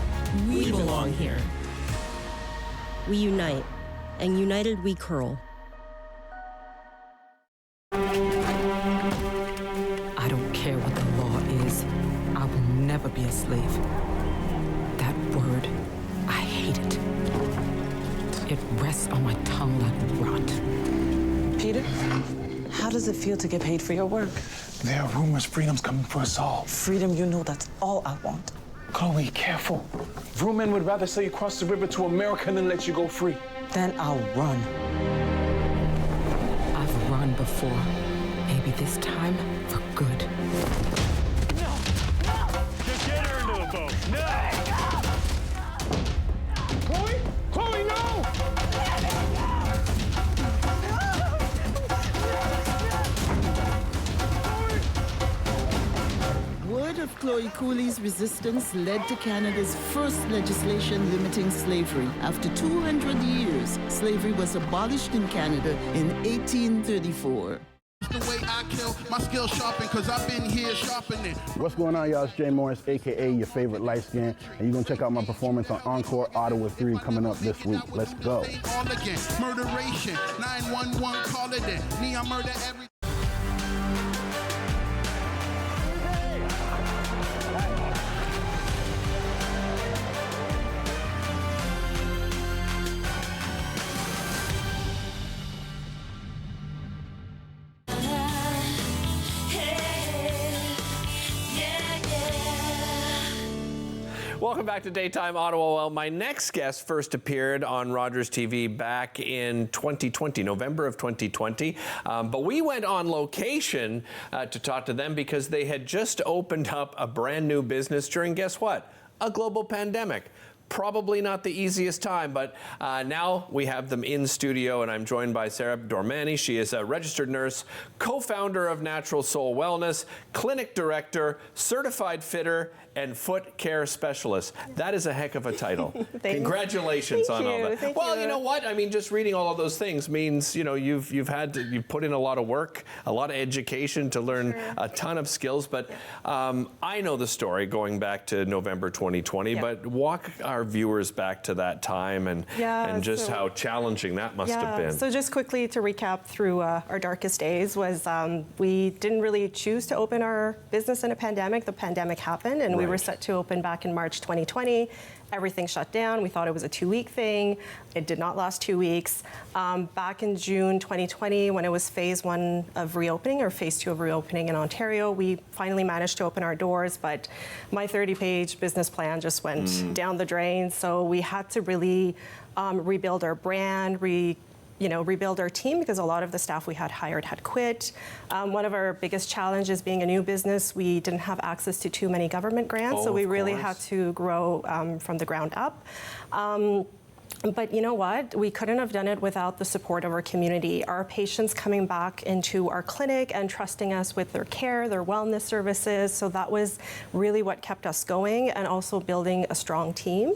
We belong here. We unite, and united we curl. I don't care what the law is. I will never be a slave. That word, I hate it. It rests on my tongue like rot. Peter, how does it feel to get paid for your work? There are rumors freedom's coming for us all. Freedom, that's all I want. Chloe, careful. Real men would rather sell you across the river to America than let you go free. Then I'll run. I've run before. Maybe this time for good. Just get her into a boat. No! Chloe, no! Word of Chloe Cooley's resistance led to Canada's first legislation limiting slavery. After 200 years, slavery was abolished in Canada in 1834. The way I kill, my skill sharpen, cause I've been here sharpening. What's going on, y'all? It's Jay Morris, aka your favorite light skin, and you're gonna check out my performance on Encore Ottawa 3 coming up this week. Let's go. All again, murderation, 911, call it in. Me, I murder every. Welcome back to Daytime Ottawa. Well, my next guest first appeared on Rogers TV back in 2020, November of 2020. But we went on location to talk to them because they had just opened up a brand new business during, guess what? A global pandemic. Probably not the easiest time, but now we have them in studio, and I'm joined by Sarah Dormani. She is a registered nurse, co-founder of Natural Soul Wellness, clinic director, certified fitter, and foot care specialist. That is a heck of a title. Congratulations on all that. Well, you know what? I mean, just reading all of those things means, you know, you've put in a lot of work, a lot of education to learn a ton of skills. But I know the story going back to November 2020, but walk our viewers back to that time and just how challenging that must have been. So just quickly to recap through our darkest days was we didn't really choose to open our business in a pandemic. The pandemic happened, and we were set to open back in March 2020. Everything shut down. We thought it was a 2-week thing. It did not last 2 weeks. Back in June 2020, when it was phase 1 of reopening or phase 2 of reopening in Ontario, we finally managed to open our doors, but my 30-page business plan just went down the drain. So we had to really rebuild our brand, rebuild our team, because a lot of the staff we had hired had quit. One of our biggest challenges being a new business, we didn't have access to too many government grants, so we really had to grow from the ground up. But you know what? We couldn't have done it without the support of our community. Our patients coming back into our clinic and trusting us with their care, their wellness services. So that was really what kept us going, and also building a strong team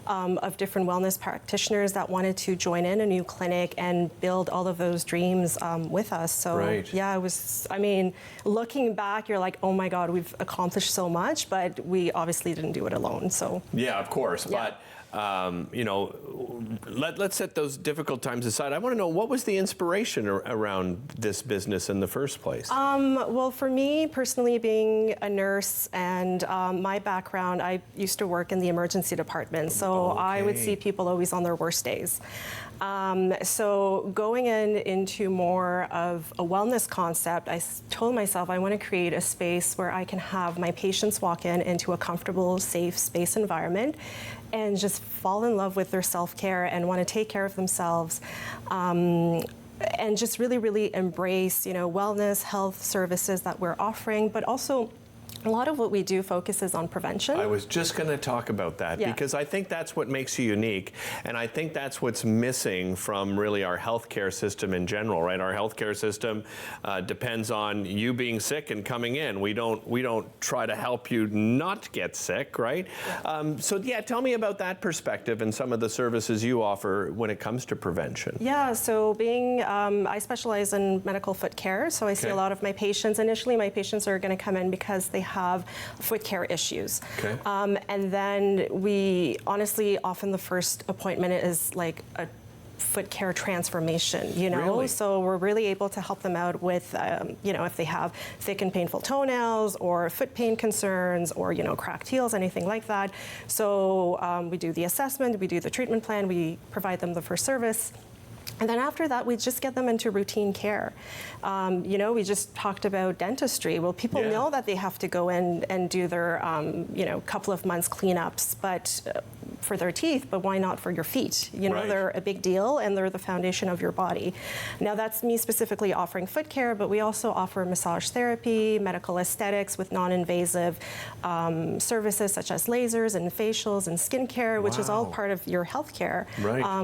of different wellness practitioners that wanted to join in a new clinic and build all of those dreams with us. So yeah, it was, I mean, looking back, you're like, oh my God, we've accomplished so much, but we obviously didn't do it alone. So yeah, of course. But you know, let's set those difficult times aside. I want to know, what was the inspiration around this business in the first place? Well, for me personally, being a nurse and my background, I used to work in the emergency department, so I would see people always on their worst days. So going into more of a wellness concept, I told myself I want to create a space where I can have my patients walk into a comfortable, safe space environment and just fall in love with their self-care and want to take care of themselves. And just really, really embrace, wellness, health services that we're offering, but also a lot of what we do focuses on prevention. I was just going to talk about that because I think that's what makes you unique, and I think that's what's missing from really our healthcare system in general, right? Our healthcare system depends on you being sick and coming in. We don't try to help you not get sick, right? So tell me about that perspective and some of the services you offer when it comes to prevention. Yeah, so I specialize in medical foot care, so I see a lot of my patients. Initially, my patients are going to come in because they have foot care issues. And then we honestly, often the first appointment is like a foot care transformation, Really? So we're really able to help them out with, if they have thick and painful toenails or foot pain concerns or, cracked heels, anything like that. So we do the assessment, we do the treatment plan, we provide them the first service. And then after that, we just get them into routine care. We just talked about dentistry. Well, people know that they have to go in and do their, couple of months cleanups, but for their teeth, but why not for your feet? They're a big deal, and they're the foundation of your body. Now, that's me specifically offering foot care, but we also offer massage therapy, medical aesthetics with non-invasive services such as lasers and facials and skincare, which is all part of your healthcare.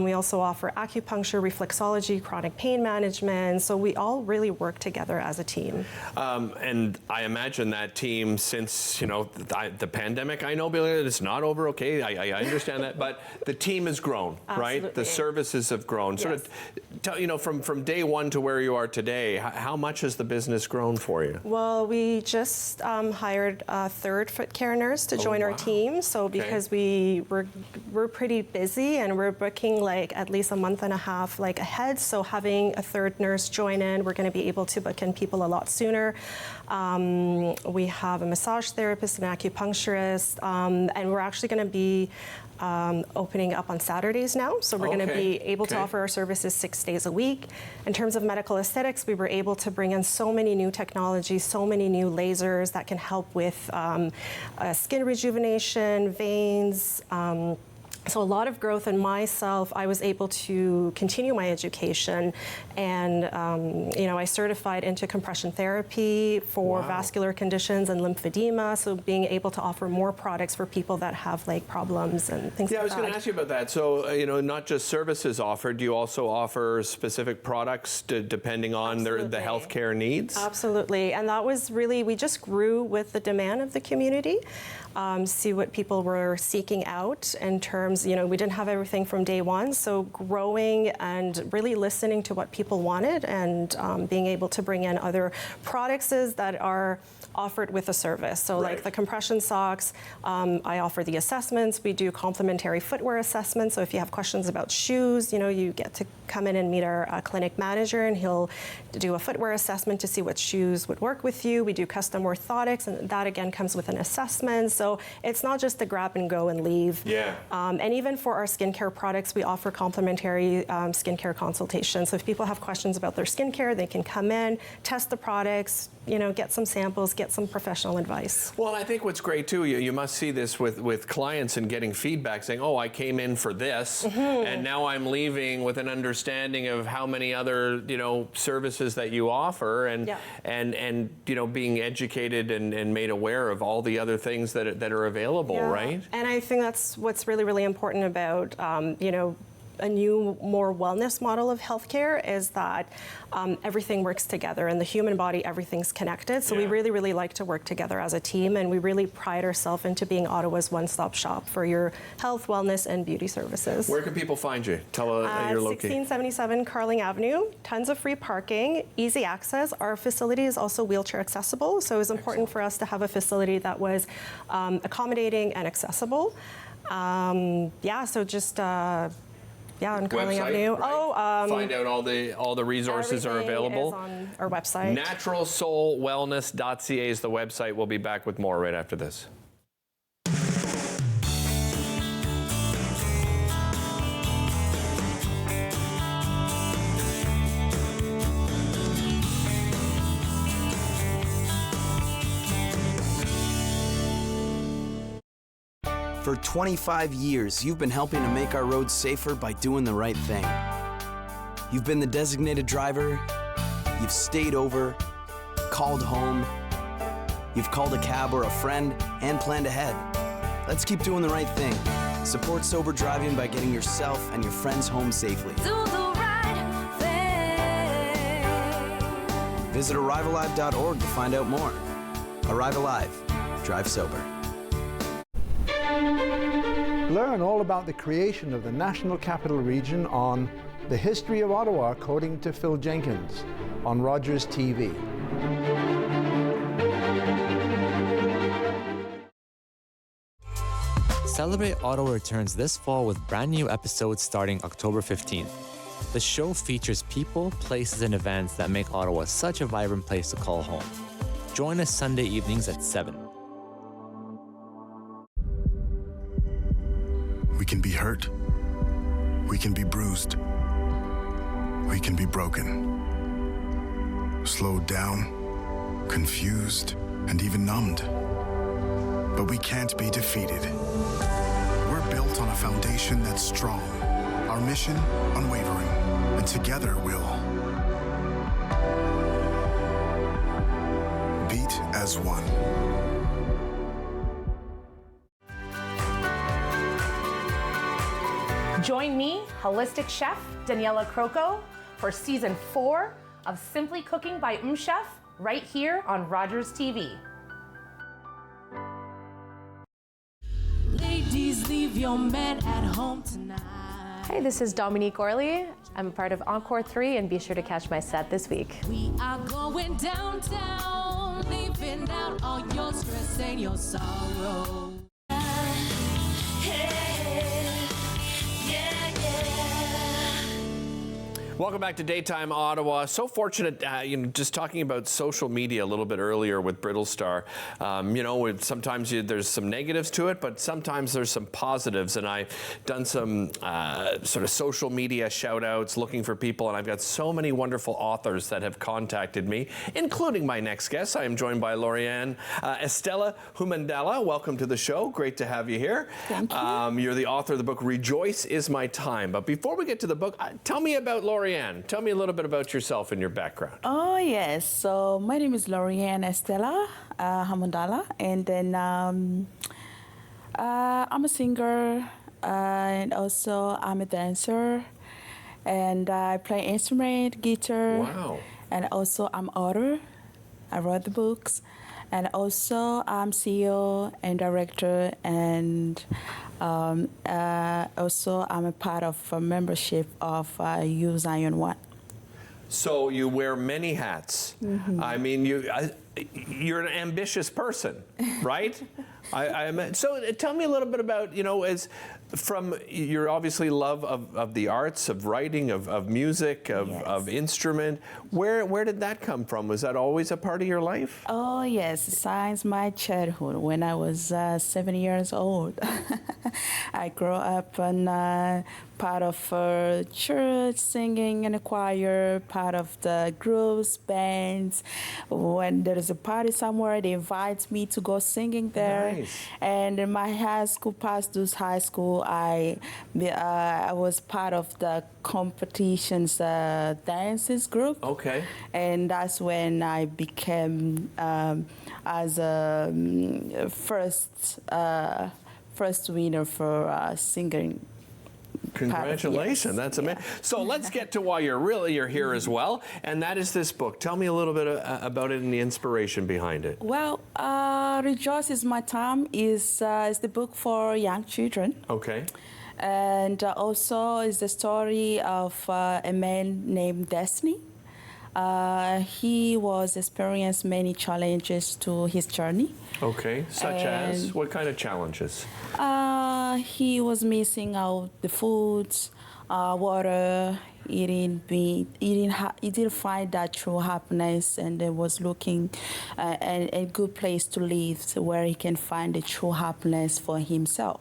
We also offer acupuncture, reflexology, chronic pain management. So we all really work together as a team. And I imagine that team, since the pandemic, I know it's not over. Okay, I understand that, but the team has grown, right? The services have grown. Sort of, from day one to where you are today, how much has the business grown for you? Well, we just hired a third foot care nurse to join our team. So because we're pretty busy and we're booking like at least a month and a half ahead. So having a third nurse join in, we're going to be able to book in people a lot sooner. We have a massage therapist, an acupuncturist, and we're actually going to be opening up on Saturdays now. So we're going to be able to offer our services 6 days a week. In terms of medical aesthetics, we were able to bring in so many new technologies, so many new lasers that can help with skin rejuvenation, veins, so a lot of growth in myself. I was able to continue my education, and I certified into compression therapy for vascular conditions and lymphedema. So being able to offer more products for people that have leg problems and things like that. Yeah, I was going to ask you about that. So not just services offered, do you also offer specific products depending on the healthcare needs? Absolutely, and that was really, we just grew with the demand of the community. See what people were seeking out in terms, we didn't have everything from day one, so growing and really listening to what people wanted and being able to bring in other products that are offered with a service. So like the compression socks, I offer the assessments. We do complimentary footwear assessments. So if you have questions about shoes, you get to come in and meet our clinic manager, and he'll do a footwear assessment to see what shoes would work with you. We do custom orthotics, and that again comes with an assessment. So it's not just the grab and go and leave. Yeah. And even for our skincare products, we offer complimentary skincare consultations. So if people have questions about their skincare, they can come in, test the products, get some samples, get some professional advice. Well, I think what's great too, you must see this with clients and getting feedback saying, oh, I came in for this, and now I'm leaving with an understanding of how many other, services that you offer, and being educated and made aware of all the other things that are available, right? And I think that's what's really, really important about, a new, more wellness model of healthcare is that everything works together. In the human body, everything's connected. So we really, really like to work together as a team, and we really pride ourselves into being Ottawa's one-stop shop for your health, wellness, and beauty services. Where can people find you? Tell your location. 1677 Carling Avenue. Tons of free parking, easy access. Our facility is also wheelchair accessible, so it was important for us to have a facility that was accommodating and accessible. So just on Carling Avenue. Right. Find out all the resources are available. Is on our website. naturalsoulwellness.ca is the website. We'll be back with more right after this. For 25 years, you've been helping to make our roads safer by doing the right thing. You've been the designated driver, you've stayed over, called home, you've called a cab or a friend, and planned ahead. Let's keep doing the right thing. Support sober driving by getting yourself and your friends home safely. Do the right thing. Visit ArriveAlive.org to find out more. Arrive Alive. Drive sober. Learn all about the creation of the National Capital Region on The History of Ottawa, according to Phil Jenkins, on Rogers TV. Celebrate Ottawa returns this fall with brand new episodes starting October 15th. The show features people, places, and events that make Ottawa such a vibrant place to call home. Join us Sunday evenings at 7. We can be hurt. We can be bruised. We can be broken. Slowed down, confused, and even numbed. But we can't be defeated. We're built on a foundation that's strong. Our mission, unwavering. And together we'll beat as one. Join me, holistic chef Daniela Croco, for season 4 of Simply Cooking by Chef, right here on Rogers TV. Ladies, leave your man at home tonight. Hey, this is Dominique Orley. I'm a part of Encore 3, and be sure to catch my set this week. We are going downtown, leaving out all your stress and your sorrow. Welcome back to Daytime Ottawa. So fortunate, just talking about social media a little bit earlier with Brittlestar. Sometimes there's some negatives to it, but sometimes there's some positives. And I've done some sort of social media shout outs looking for people. And I've got so many wonderful authors that have contacted me, including my next guest. I am joined by Lorianne Estella Humandala. Welcome to the show. Great to have you here. Thank you. You're the author of the book, Rejoice is My Time. But before we get to the book, tell me about Lorianne. Tell me a little bit about yourself and your background. Oh, yes. So my name is Lorianne Estella Hamundala, and then I'm a singer, and also I'm a dancer, and I play instrument, guitar. Wow. And also I'm author. I wrote the books, and also I'm CEO and director, and also I'm a part of a membership of U Zion One. So you wear many hats. Mm-hmm. I mean, you're an ambitious person, right? So tell me a little bit about, as from your obviously love of the arts, of writing, of music, of instrument. Where did that come from? Was that always a part of your life? Oh, yes. Since my childhood, when I was 7 years old. I grew up in part of church, singing in a choir, part of the groups, bands. When there is a party somewhere, they invite me to go singing there. Nice. And in my high school, past those high school, I was part of the competitions dances group. Okay. And that's when I became as a first winner for singing. Congratulations, that's amazing. So let's get to why you're here as well, and that is this book. Tell me a little bit about it and the inspiration behind it. Well, Rejoice is My Time is the book for young children. Okay. And also is the story of a man named Destiny. He was experienced many challenges to his journey. Okay, such as? What kind of challenges? He was missing out the foods, water. He didn't find that true happiness, and was looking a good place to live where he can find the true happiness for himself.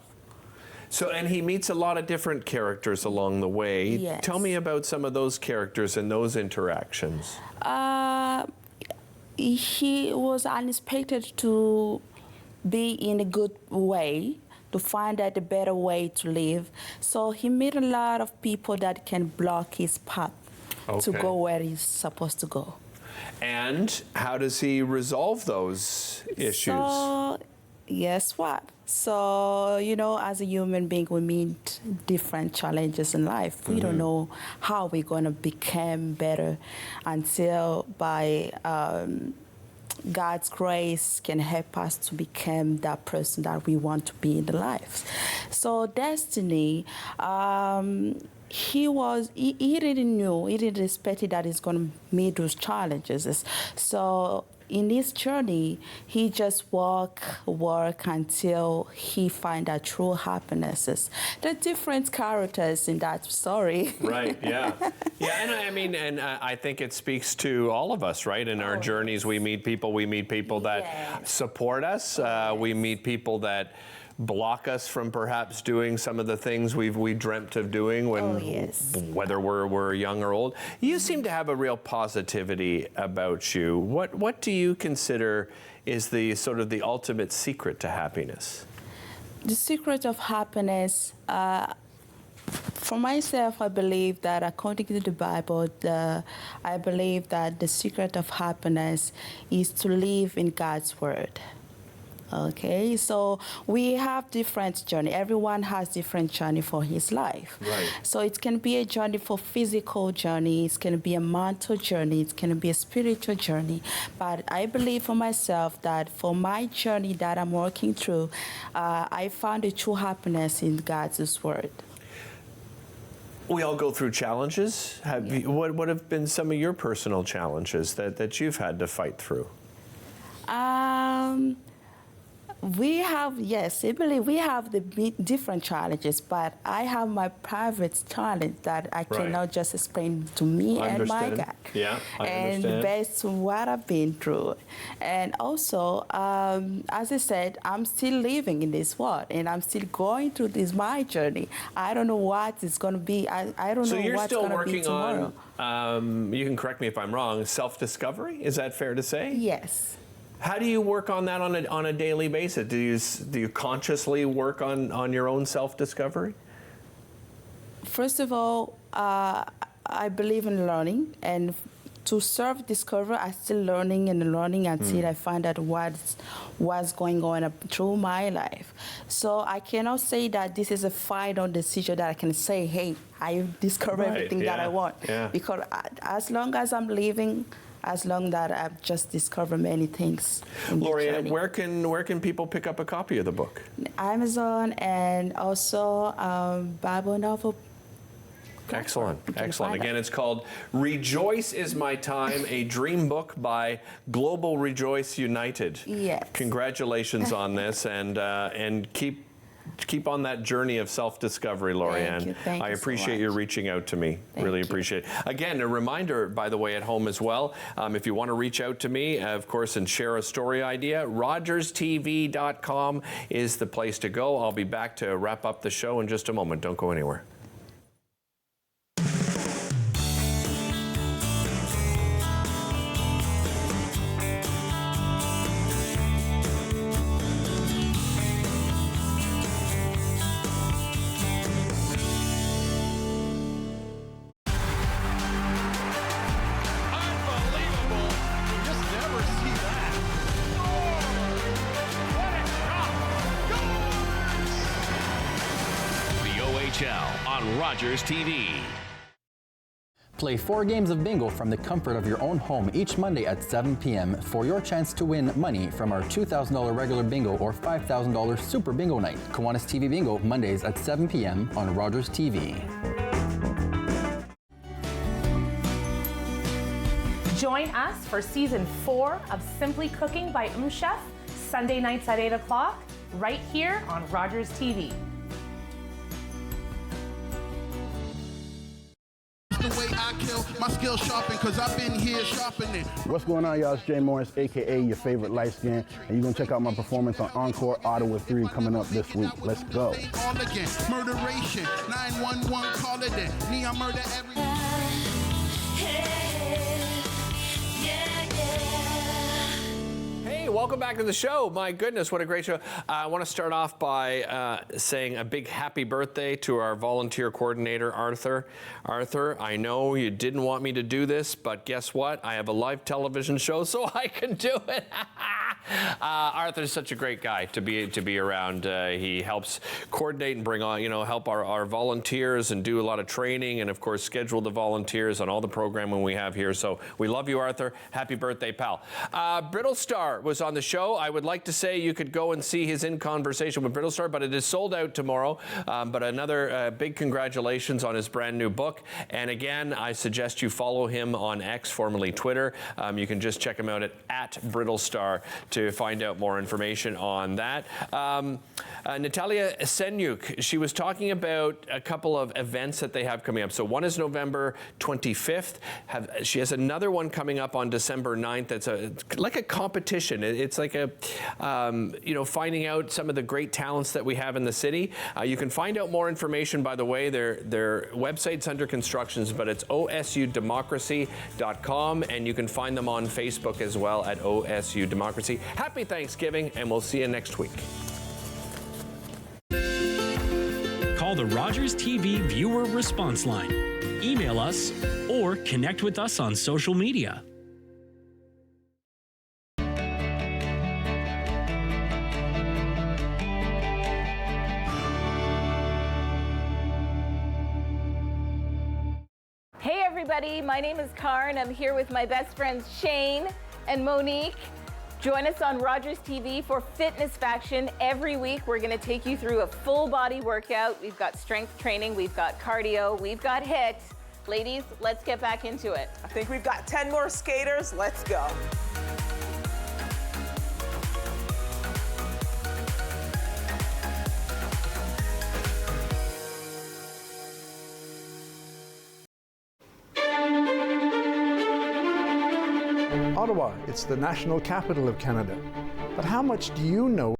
So, and he meets a lot of different characters along the way. Yes. Tell me about some of those characters and those interactions. He was unexpected to be in a good way, to find out a better way to live. So he met a lot of people that can block his path to go where he's supposed to go. And how does he resolve those issues? So, guess what? So, as a human being, we meet different challenges in life. We don't know how we're going to become better until by God's grace can help us to become that person that we want to be in the life. So Destiny, he didn't know, he didn't expect that he's going to meet those challenges. So in this journey, he just work until he find that true happiness. There are different characters in that story. Right, yeah. And I think it speaks to all of us, right? In our journeys, we meet people that support us. We meet people that block us from perhaps doing some of the things we dreamt of doing whether we're young or old. You seem to have a real positivity about you. What do you consider is the sort of the ultimate secret to happiness? The secret of happiness, for myself, I believe that according to the Bible, I believe that the secret of happiness is to live in God's word. Okay, so we have different journey. Everyone has different journey for his life. Right. So it can be a journey for physical journey. It can be a mental journey. It can be a spiritual journey. But I believe for myself that for my journey that I'm working through, I found a true happiness in God's word. We all go through challenges. What have been some of your personal challenges that you've had to fight through? We have, yes, Emily, we have the different challenges, but I have my private challenge that I cannot just explain to me and my guy. Yeah, I understand. And based on what I've been through. And also, as I said, I'm still living in this world, and I'm still going through this my journey. I don't know what it's going to be. I don't know what's going to be tomorrow. So you're still working on, you can correct me if I'm wrong, self-discovery? Is that fair to say? Yes. How do you work on that on a daily basis? Do you consciously work on your own self-discovery? First of all, I believe in learning, and to self-discover, I'm still learning until I find out what's going on through my life. So I cannot say that this is a final decision that I can say, hey, I discovered everything that I want. Yeah. Because as long as I'm living, as long that I've just discovered many things. Lorianne, where can people pick up a copy of the book? Amazon, and also Bible novel. Excellent, excellent. Again, it's called Rejoice Is My Time, a dream book by Global Rejoice United. Yes. Congratulations on this, and keep on that journey of self-discovery, Lorianne. Thank you I appreciate so you reaching out to me. Really appreciate it. Again, a reminder, by the way, at home as well, if you want to reach out to me, of course, and share a story idea, rogerstv.com is the place to go. I'll be back to wrap up the show in just a moment. Don't go anywhere. On Rogers TV. Play 4 games of bingo from the comfort of your own home each Monday at 7 p.m. for your chance to win money from our $2,000 regular bingo or $5,000 super bingo night. Kiwanis TV Bingo, Mondays at 7 p.m. on Rogers TV. Join us for season 4 of Simply Cooking by Chef, Sunday nights at 8 o'clock, right here on Rogers TV. The way I kill, my skill sharpen, cause I've been here sharpening. What's going on, y'all? It's Jay Morris, aka your favorite light skin, and you're gonna check out my performance on Encore Ottawa 3 coming up this week. Let's go. All again, murderation, 911, call it in. Me, I murder every. Hey, welcome back to the show. My goodness, what a great show. I want to start off by saying a big happy birthday to our volunteer coordinator, Arthur. Arthur, I know you didn't want me to do this, but guess what? I have a live television show, so I can do it. Arthur's such a great guy to be around. He helps coordinate and bring on, help our volunteers and do a lot of training, and of course schedule the volunteers on all the programming we have here. So we love you, Arthur. Happy birthday, pal. Brittle Star was on the show. I would like to say you could go and see his In Conversation with Brittle Star, but it is sold out tomorrow. But another big congratulations on his brand new book. And again, I suggest you follow him on X, formerly Twitter. You can just check him out at Brittle Star to find out more information on that. Natalia Senyuk, she was talking about a couple of events that they have coming up. So one is November 25th. She has another one coming up on December 9th. That's like a competition. It's like a, finding out some of the great talents that we have in the city. You can find out more information, by the way. Their website's under constructions, but it's osudemocracy.com, and you can find them on Facebook as well at OSU Democracy. Happy Thanksgiving, and we'll see you next week. Call the Rogers TV viewer response line, email us, or connect with us on social media. Hey everybody, my name is Karen. I'm here with my best friends Shane and Monique. Join us on Rogers TV for Fitness Faction. Every week we're going to take you through a full body workout. We've got strength training, we've got cardio, we've got HIIT. Ladies, let's get back into it. I think we've got 10 more skaters. Let's go. Ottawa, it's the national capital of Canada. But how much do you know